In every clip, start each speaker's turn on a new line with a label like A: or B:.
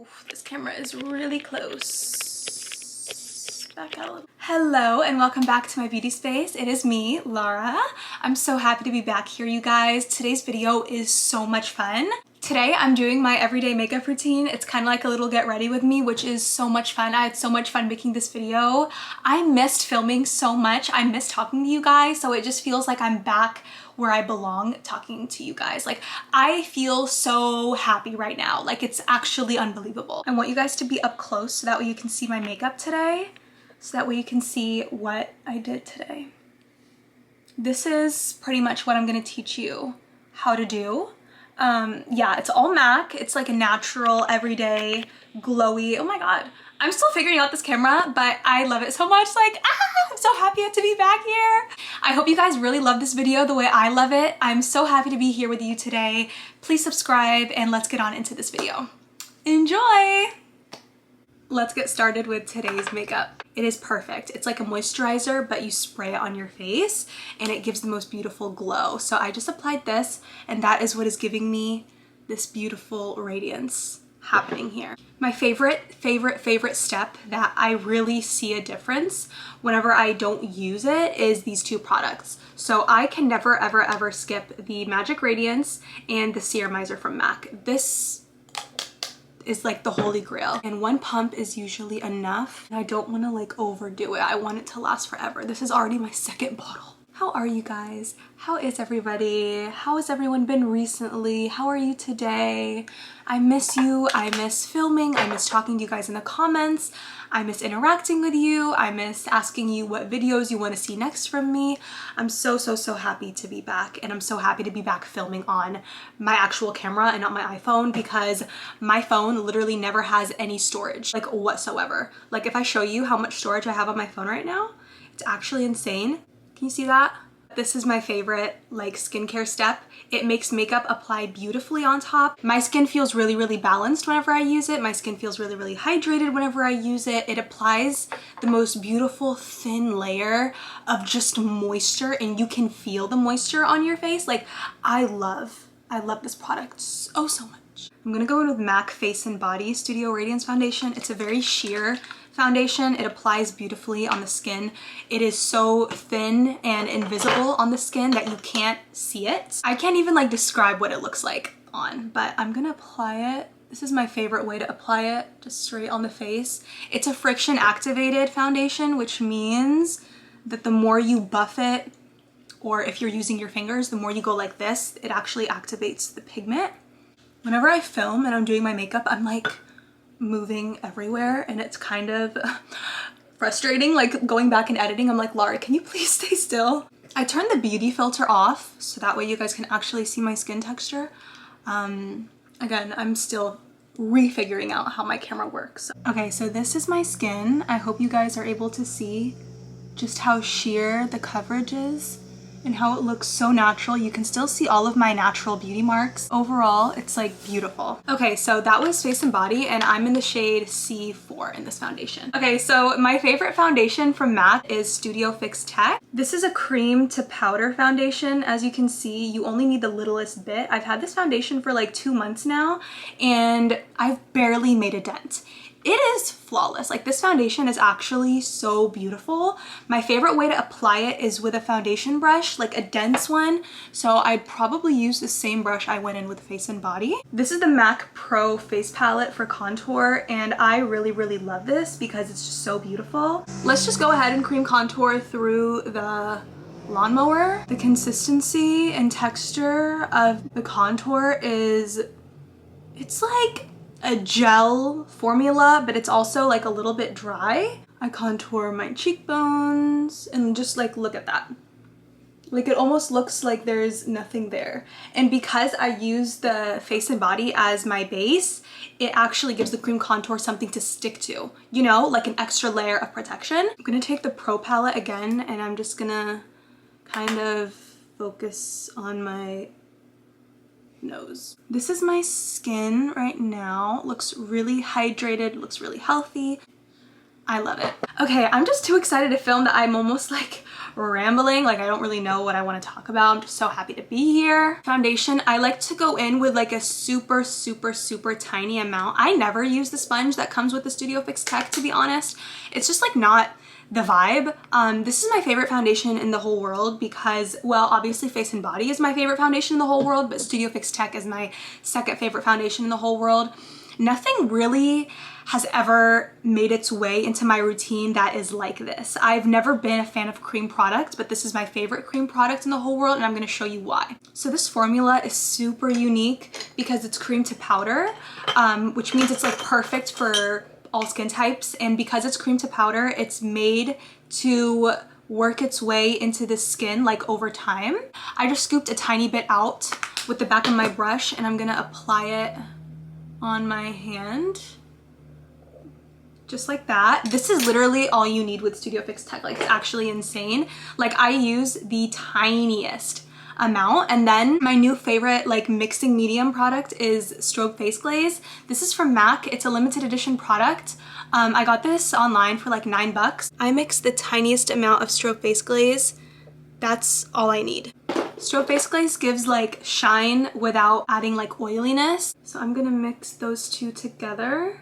A: Oof, this camera is really close. Back out a little. Hello and welcome back to my beauty space. It is me, Lara. I'm so happy to be back here, you guys. Today's video is so much fun. Today I'm doing my everyday makeup routine. It's kind of like a little get ready with me, which is so much fun. I had so much fun making this video. I missed filming so much. I missed talking to you guys, so it just feels like I'm back where I belong talking to you guys. Like, I feel so happy right now. Like, it's actually unbelievable. I want you guys to be up close so that way you can see my makeup today. So that way you can see what I did today. This is pretty much what I'm gonna teach you how to do. Yeah, it's all MAC. It's like a natural, everyday, glowy. Oh my God. I'm still figuring out this camera, but I love it so much. Like, I'm so happy to be back here. I hope you guys really love this video the way I love it. I'm so happy to be here with you today. Please subscribe and let's get on into this video. Enjoy! Let's get started with today's makeup. It is perfect. It's like a moisturizer, but you spray it on your face and it gives the most beautiful glow. So I just applied this and that is what is giving me this beautiful radiance happening here. My favorite step that I really see a difference whenever I don't use it is these two products. So I can never ever skip the Magic Radiance and the Serumizer from MAC. This is like the holy grail, and one pump is usually enough. I don't want to like overdo it. I want it to last forever. This is already my second bottle. How are you guys? How is everybody? How has everyone been recently? How are you today? I miss you. I miss filming. I miss talking to you guys in the comments. I miss interacting with you. I miss asking you what videos you want to see next from me. I'm so happy to be back, and I'm so happy to be back filming on my actual camera and not my iPhone, because my phone literally never has any storage, like whatsoever. Like if I show you how much storage I have on my phone right now, it's actually insane. Can you see that? This is my favorite like skincare step. It makes makeup apply beautifully on top. My skin feels really balanced whenever I use it. My skin feels really hydrated whenever I use it. It applies the most beautiful thin layer of just moisture, and you can feel the moisture on your face. Like, I love this product so much. I'm gonna go in with MAC Face and Body Studio Radiance Foundation. It's a very sheer foundation. It applies beautifully on the skin. It is so thin and invisible on the skin that you can't see it. I can't even like describe what it looks like on, but I'm gonna apply it. This is my favorite way to apply it, just straight on the face. It's a friction activated foundation, which means that the more you buff it, or if you're using your fingers, the more you go like this, it actually activates the pigment. Whenever I film and I'm doing my makeup, I'm like moving everywhere, and it's kind of frustrating. Like going back and editing, I'm like, Lara, can you please stay still? I turned the beauty filter off so that way you guys can actually see my skin texture. Again, I'm still refiguring out how my camera works. Okay, so this is my skin. I hope you guys are able to see just how sheer the coverage is and how it looks so natural. You can still see all of my natural beauty marks. Overall, it's like beautiful. Okay, so that was Face and Body, and I'm in the shade C4 in this foundation. Okay, so my favorite foundation from MAC is Studio Fix Tech. This is a cream to powder foundation. As you can see, you only need the littlest bit. I've had this foundation for like 2 months now, and I've barely made a dent. It is flawless. Like, this foundation is actually so beautiful. My favorite way to apply it is with a foundation brush, like a dense one. So I'd probably use the same brush I went in with Face and Body. This is the MAC Pro Face Palette for contour, and I really love this because it's just so beautiful. Let's just go ahead and cream contour through the lawnmower. The consistency and texture of the contour is, it's like a gel formula, but it's also like a little bit dry. I contour my cheekbones and just like, look at that. Like, it almost looks like there's nothing there. And because I use the Face and Body as my base, it actually gives the cream contour something to stick to, you know, like an extra layer of protection. I'm gonna take the Pro palette again, and I'm just gonna kind of focus on my nose. This is my skin right now. It looks really hydrated, looks really healthy. I love it. Okay, I'm just too excited to film that I'm almost like rambling. Like I don't really know what I want to talk about. I'm just so happy to be here. Foundation, I like to go in with like a super tiny amount. I never use the sponge that comes with the Studio Fix Tech, to be honest. It's just like not the vibe. This is my favorite foundation in the whole world because, well, obviously Face and Body is my favorite foundation in the whole world, but Studio Fix Tech is my second favorite foundation in the whole world. Nothing really has ever made its way into my routine that is like this. I've never been a fan of cream products, but this is my favorite cream product in the whole world, and I'm gonna show you why. So this formula is super unique because it's cream to powder, which means it's like perfect for all skin types. And because it's cream to powder, it's made to work its way into the skin like over time. I just scooped a tiny bit out with the back of my brush, and I'm gonna apply it on my hand. Just like that. This is literally all you need with Studio Fix Tech. Like, it's actually insane. Like, I use the tiniest amount. And then my new favorite like mixing medium product is Strobe Face Glaze. This is from MAC. It's a limited edition product. I got this online for like $9. I mix the tiniest amount of Strobe Face Glaze. That's all I need. Strobe Face Glaze gives like shine without adding like oiliness. So I'm gonna mix those two together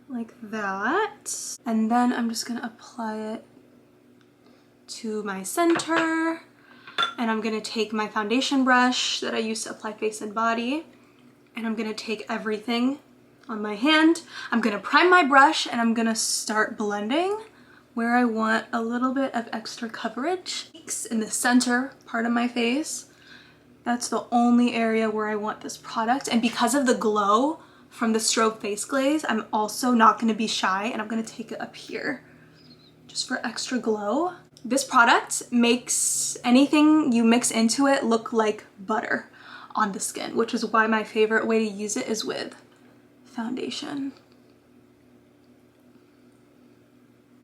A: like that. And then I'm just gonna apply it to my center. And I'm gonna take my foundation brush that I use to apply face and body, and I'm gonna take everything on my hand. I'm gonna prime my brush, and I'm gonna start blending where I want a little bit of extra coverage. In the center part of my face, that's the only area where I want this product. And because of the glow from the Strobe Face Glaze, I'm also not gonna be shy, and I'm gonna take it up here just for extra glow. This product makes anything you mix into it look like butter on the skin, which is why my favorite way to use it is with foundation.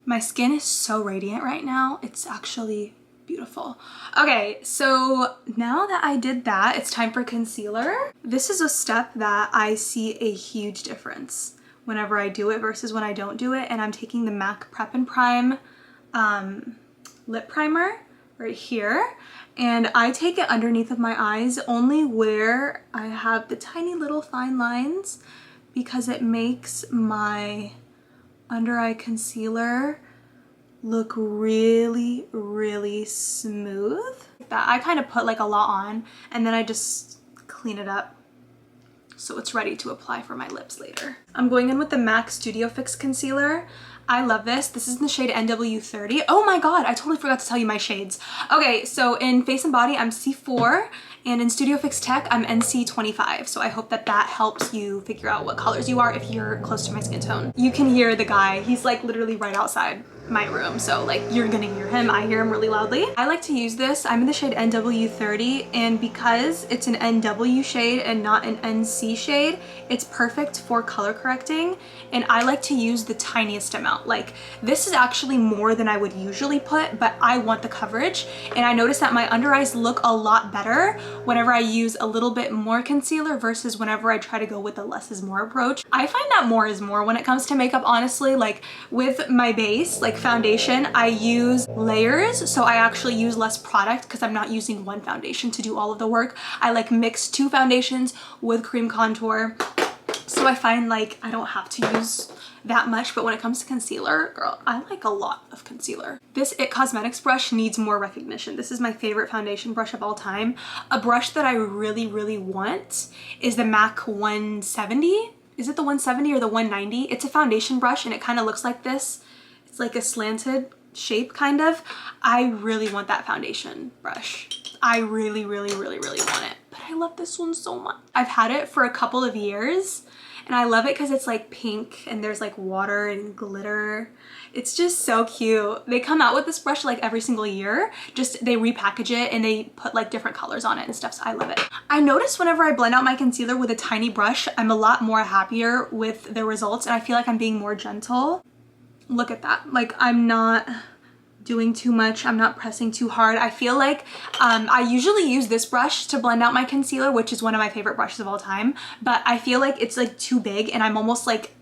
A: My skin is so radiant right now. It's actually beautiful. Okay, so now that I did that, it's time for concealer. This is a step that I see a huge difference whenever I do it versus when I don't do it, and I'm taking the MAC Prep and Prime lip primer right here, and I take it underneath of my eyes, only where I have the tiny little fine lines, because it makes my under eye concealer look really smooth. That I kind of put like a lot on, and then I just clean it up so it's ready to apply for my lips later. I'm going in with the MAC Studio Fix concealer. I love this. This is in the shade NW30. Oh my god, I totally forgot to tell you my shades. Okay, so in Face and Body, I'm C4, and in Studio Fix Tech, I'm NC25. So I hope that that helps you figure out what colors you are if you're close to my skin tone. You can hear the guy. He's like literally right outside my room, so like you're gonna hear him. I hear him really loudly. I like to use this. I'm in the shade NW30, and because it's an NW shade and not an NC shade, it's perfect for color correcting, and I like to use the tiniest amount. Like, this is actually more than I would usually put, but I want the coverage, and I noticed that my under eyes look a lot better whenever I use a little bit more concealer versus whenever I try to go with the less is more approach. I find that more is more when it comes to makeup, honestly. Like with my base, like foundation, I use layers, so I actually use less product because I'm not using one foundation to do all of the work. I like mix two foundations with cream contour, so I find like I don't have to use that much. But when it comes to concealer, girl, I like a lot of concealer. This IT Cosmetics brush needs more recognition. This is my favorite foundation brush of all time. A brush that I really want is the MAC 170. Is it the 170 or the 190? It's a foundation brush, and it kind of looks like this. It's like a slanted shape, kind of. I really want that foundation brush. I really want it, but I love this one so much. I've had it for a couple of years, and I love it because it's like pink and there's like water and glitter. It's just so cute. They come out with this brush like every single year. Just they repackage it and they put like different colors on it and stuff, so I love it. I notice whenever I blend out my concealer with a tiny brush, I'm a lot more happier with the results, and I feel like I'm being more gentle. Look at that. Like, I'm not doing too much. I'm not pressing too hard. I feel like I usually use this brush to blend out my concealer, which is one of my favorite brushes of all time, but I feel like it's like too big, and I'm almost like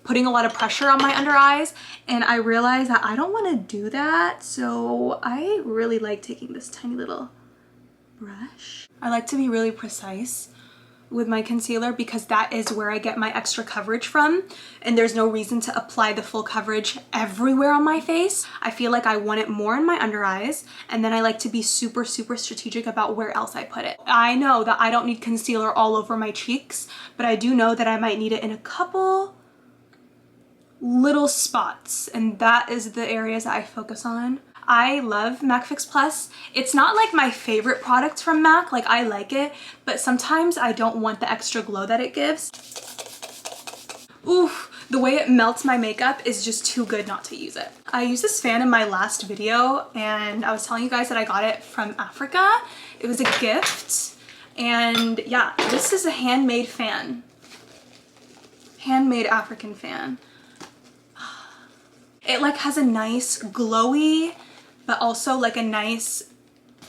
A: putting a lot of pressure on my under eyes, and I realized that I don't want to do that. So I really like taking this tiny little brush. I like to be really precise with my concealer because that is where I get my extra coverage from, and there's no reason to apply the full coverage everywhere on my face. I feel like I want it more in my under eyes, and then I like to be super strategic about where else I put it. I know that I don't need concealer all over my cheeks, but I do know that I might need it in a couple little spots, and that is the areas that I focus on. I love MAC Fix Plus. It's not like my favorite product from MAC, like I like it, but sometimes I don't want the extra glow that it gives. Oof, the way it melts my makeup is just too good not to use it. I used this fan in my last video, and I was telling you guys that I got it from Africa. It was a gift, and yeah, this is a handmade fan. Handmade African fan. It like has a nice glowy, but also like a nice,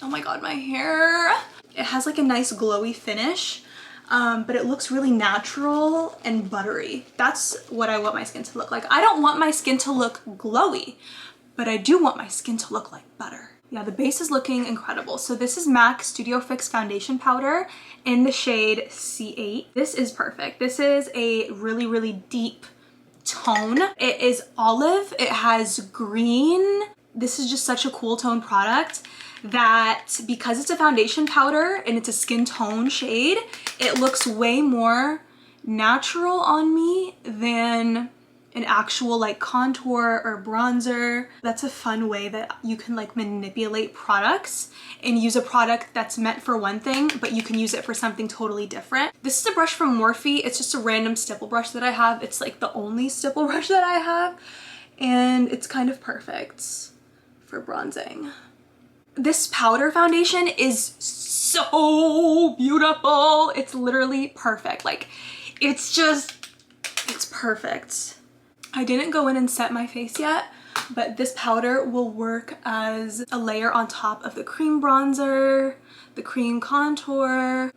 A: oh my god, my hair. It has like a nice glowy finish, but it looks really natural and buttery. That's what I want my skin to look like. I don't want my skin to look glowy, but I do want my skin to look like butter. Yeah, the base is looking incredible. So this is MAC Studio Fix Foundation Powder in the shade C8. This is perfect. This is a really deep tone. It is olive, it has green. This is just such a cool tone product that because it's a foundation powder and it's a skin tone shade, it looks way more natural on me than an actual like contour or bronzer. That's a fun way that you can like manipulate products and use a product that's meant for one thing, but you can use it for something totally different. This is a brush from Morphe. It's just a random stipple brush that I have. It's like the only stipple brush that I have, and it's kind of perfect for bronzing. This powder foundation is so beautiful. It's literally perfect. Like, it's perfect. I didn't go in and set my face yet, but this powder will work as a layer on top of the cream bronzer, the cream contour,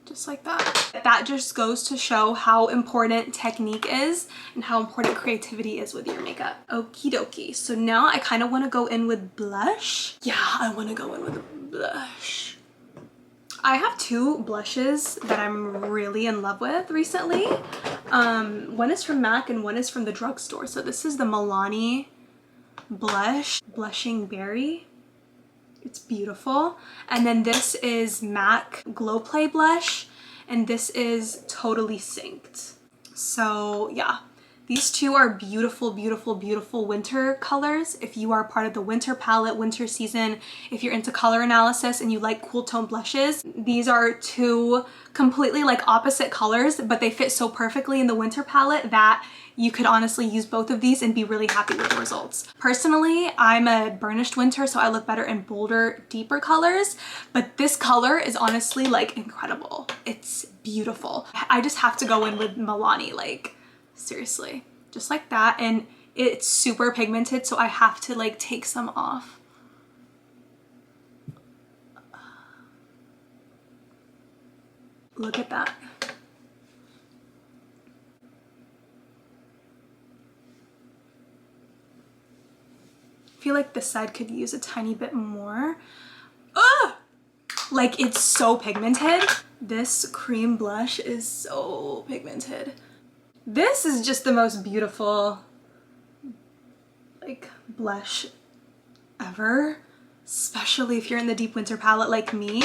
A: just like that. That just goes to show how important technique is and how important creativity is with your makeup. Okie dokie. So now I kind of want to go in with blush. Yeah, I want to go in with blush. I have two blushes that I'm really in love with recently. One is from MAC and one is from the drugstore. So this is the Milani blush, Blushing Berry. It's beautiful. And then this is MAC Glow Play blush, and this is Totally Synced. So yeah, these two are beautiful winter colors. If you are part of the winter palette, winter season, if you're into color analysis and you like cool tone blushes, these are two completely like opposite colors, but they fit so perfectly in the winter palette that you could honestly use both of these and be really happy with the results. Personally, I'm a burnished winter, so I look better in bolder, deeper colors, but this color is honestly like incredible. It's beautiful. I just have to go in with Milani, like seriously, just like that. And it's super pigmented, so I have to like take some off. Look at that. I feel like this side could use a tiny bit more. Ugh! Like, it's so pigmented. This cream blush is so pigmented. This is just the most beautiful like blush ever, especially if you're in the deep winter palette like me.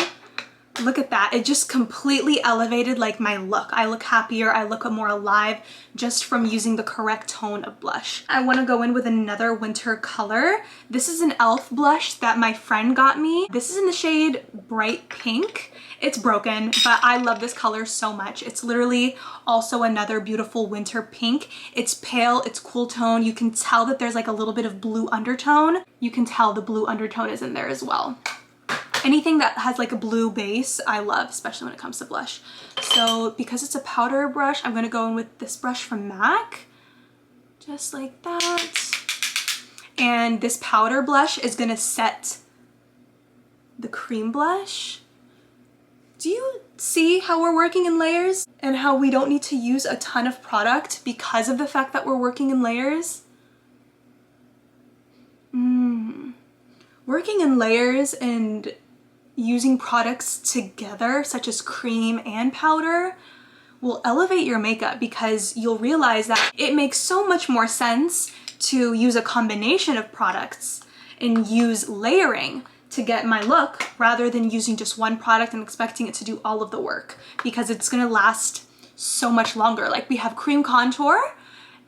A: Look at that. It just completely elevated like my look. I look happier, I look more alive just from using the correct tone of blush. I want to go in with another winter color. This is an e.l.f. blush that my friend got me. This is in the shade Bright Pink. It's broken, but I love this color so much. It's literally also another beautiful winter pink. It's pale, it's cool tone. You can tell that there's like a little bit of blue undertone. You can tell the blue undertone is in there as well. Anything that has like a blue base, I love, especially when it comes to blush. So because it's a powder brush, I'm gonna go in with this brush from MAC, just like that. And this powder blush is gonna set the cream blush. Do you see how we're working in layers and how we don't need to use a ton of product because of the fact that we're working in layers? Working in layers and using products together, such as cream and powder, will elevate your makeup because you'll realize that it makes so much more sense to use a combination of products and use layering to get my look rather than using just one product and expecting it to do all of the work, because it's gonna last so much longer. Like, we have cream contour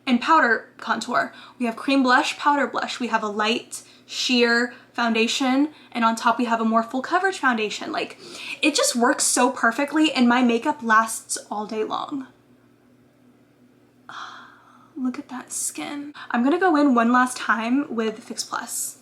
A: and powder contour. We have cream blush, powder blush. We have a light sheer foundation, and on top we have a more full coverage foundation. Like, it just works so perfectly, and my makeup lasts all day long. Look at that skin. I'm gonna go in one last time with Fix Plus.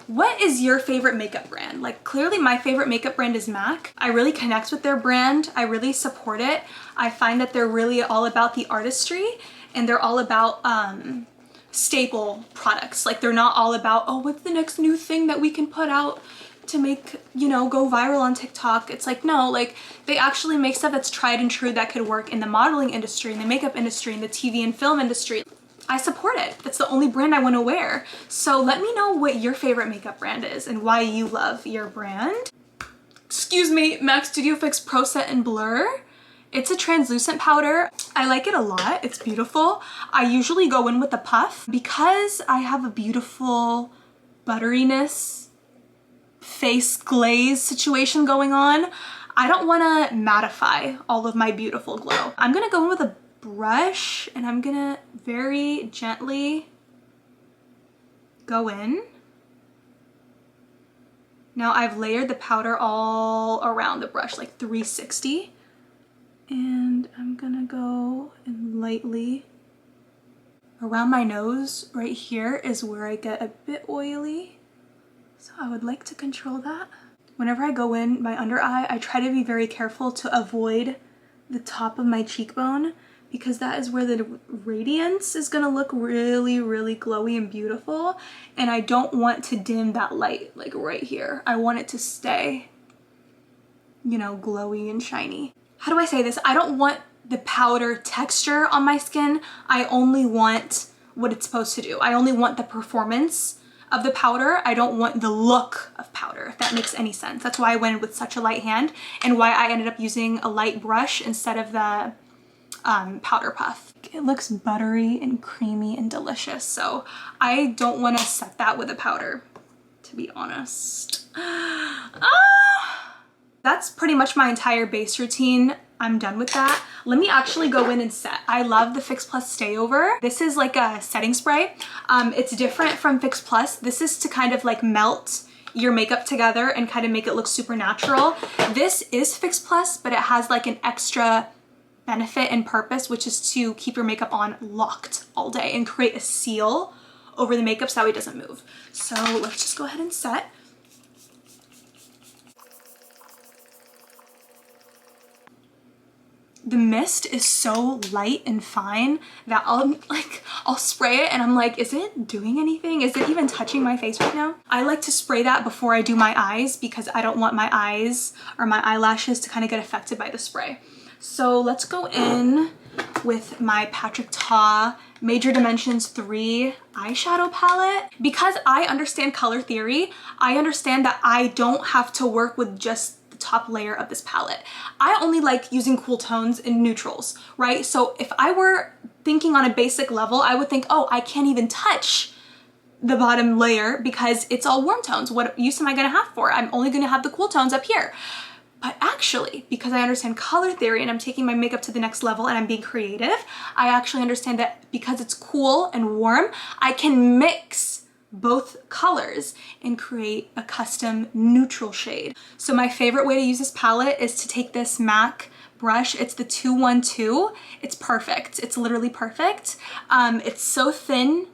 A: What is your favorite makeup brand? Like, clearly my favorite makeup brand is MAC. I really connect with their brand. I really support it. I find that they're really all about the artistry, and they're all about staple products. Like, they're not all about, oh, what's the next new thing that we can put out to make, you know, go viral on TikTok. It's like, no, like, they actually make stuff that's tried and true that could work in the modeling industry, in the makeup industry, in the TV and film industry. I support it. That's the only brand I want to wear. So let me know what your favorite makeup brand is and why you love your brand. Excuse me, MAC Studio Fix Pro Set and Blur. It's a translucent powder. I like it a lot. It's beautiful. I usually go in with a puff because I have a beautiful butteriness face glaze situation going on. I don't want to mattify all of my beautiful glow. I'm gonna go in with a brush and I'm gonna very gently go in. Now I've layered the powder all around the brush, like 360. And I'm gonna go and lightly around my nose. Right here is where I get a bit oily, so I would like to control that. Whenever I go in my under eye, I try to be very careful to avoid the top of my cheekbone, because that is where the radiance is gonna look really, really glowy and beautiful. And I don't want to dim that light, like right here. I want it to stay, you know, glowy and shiny. How do I say this? I don't want the powder texture on my skin. I only want what it's supposed to do. I only want the performance of the powder. I don't want the look of powder, if that makes any sense. That's why I went in with such a light hand, and why I ended up using a light brush instead of the powder puff. It looks buttery and creamy and delicious, so I don't want to set that with a powder, to be honest. That's pretty much my entire base routine. I'm done with that. Let me actually go in and set. I love the Fix Plus Stayover. This is like a setting spray. It's different from Fix Plus. This is to kind of like melt your makeup together and kind of make it look super natural. This is Fix Plus, but it has like an extra benefit and purpose, which is to keep your makeup on locked all day and create a seal over the makeup so that way it doesn't move. So let's just go ahead and set. The mist is so light and fine that I'll spray it and I'm like, is it doing anything? Is it even touching my face right now? I like to spray that before I do my eyes because I don't want my eyes or my eyelashes to kind of get affected by the spray. So let's go in with my Patrick Ta Major Dimensions 3 eyeshadow palette. Because I understand color theory, I understand that I don't have to work with just the top layer of this palette. I only like using cool tones and neutrals, right? So if I were thinking on a basic level, I would think, oh, I can't even touch the bottom layer because it's all warm tones. What use am I gonna have for? I'm only gonna have the cool tones up here. But actually, because I understand color theory and I'm taking my makeup to the next level and I'm being creative, I actually understand that because it's cool and warm, I can mix both colors and create a custom neutral shade. So my favorite way to use this palette is to take this MAC brush. It's the 212. It's perfect. It's literally perfect. It's so thin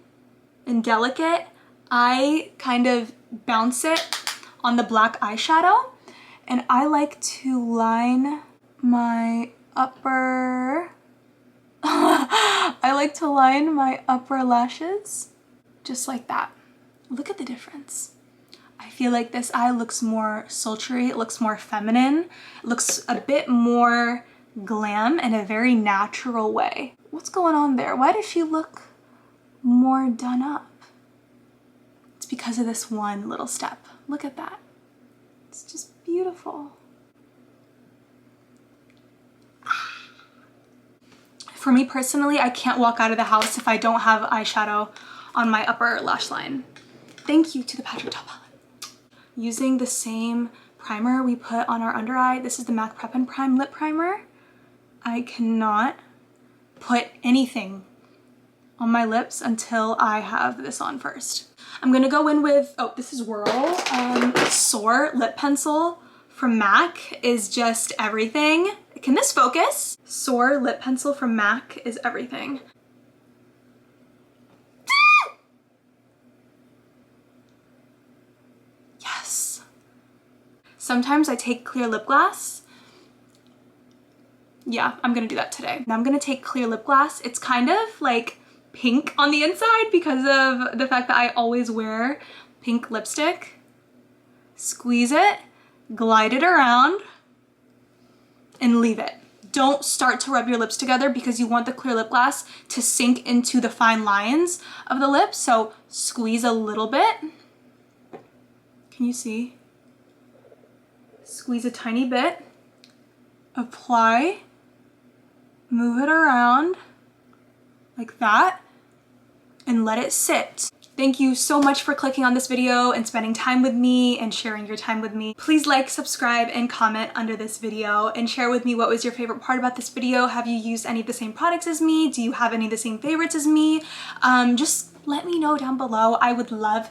A: and delicate. I kind of bounce it on the black eyeshadow, and I like to line my upper I like to line my upper lashes just like that. Look at the difference. I feel like this eye looks more sultry, it looks more feminine, it looks a bit more glam in a very natural way. What's going on there? Why does she look more done up? It's because of this one little step. Look at that. It's just beautiful. For me personally, I can't walk out of the house if I don't have eyeshadow on my upper lash line. Thank you to the Patrick Ta palette. Using the same primer we put on our under eye, this is the MAC Prep and Prime Lip Primer. I cannot put anything on my lips until I have this on first. I'm gonna go in with, oh, this is Whirl. Soar Lip Pencil from MAC is just everything. Can this focus? Soar Lip Pencil from MAC is everything. Yes. Sometimes I take clear lip gloss. Yeah, I'm gonna do that today. Now I'm gonna take clear lip gloss. It's kind of like pink on the inside because of the fact that I always wear pink lipstick. Squeeze it, glide it around, and leave it. Don't start to rub your lips together because you want the clear lip gloss to sink into the fine lines of the lips. So squeeze a little bit. Can you see? Squeeze a tiny bit. Apply. Move it around like that and let it sit. Thank you so much for clicking on this video and spending time with me and sharing your time with me. Please like, subscribe, and comment under this video and share with me what was your favorite part about this video. Have you used any of the same products as me? Do you have any of the same favorites as me? Just let me know down below. I would love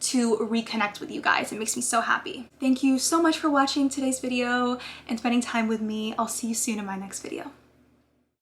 A: to reconnect with you guys. It makes me so happy. Thank you so much for watching today's video and spending time with me. I'll see you soon in my next video.